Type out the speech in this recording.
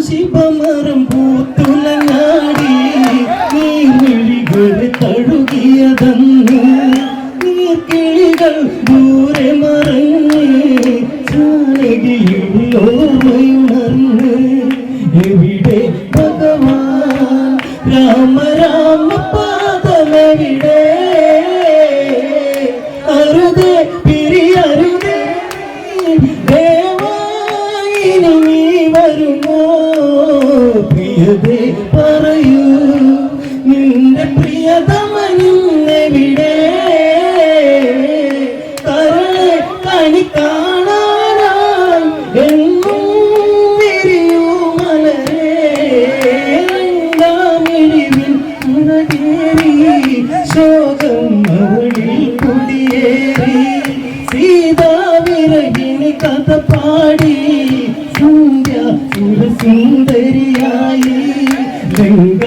ശിവമരം പൂത്തുലങ്ങാടി നീർമിഴികൾ തഴുകിയതന്ന് നീർക്കിളികൾ ദൂരെ മറഞ്ഞ് ജാനകിയിൽ ഓർമ്മയുണർന്ന് എവിടെ ഭഗവാൻ രാമ രാമ പാദമെവിടെ അരുതേ പിരിയരുതേ ദേവായിനി നീ വരുമോ പ്രിയതേ പറയൂ നിന്റെ പ്രിയതമനിന്നെവിടെ കരളെ കണി കാണാനായി എന്നും വിരിയൂ മലരേ മിഴിവിൽ മുറകേറി ശോകം അവളിൽ കുടിയേറി സീതാവിരകിനി കഥ പാടി സന്ധ്യ സുരസുന്ദരിയായി ലങ്ക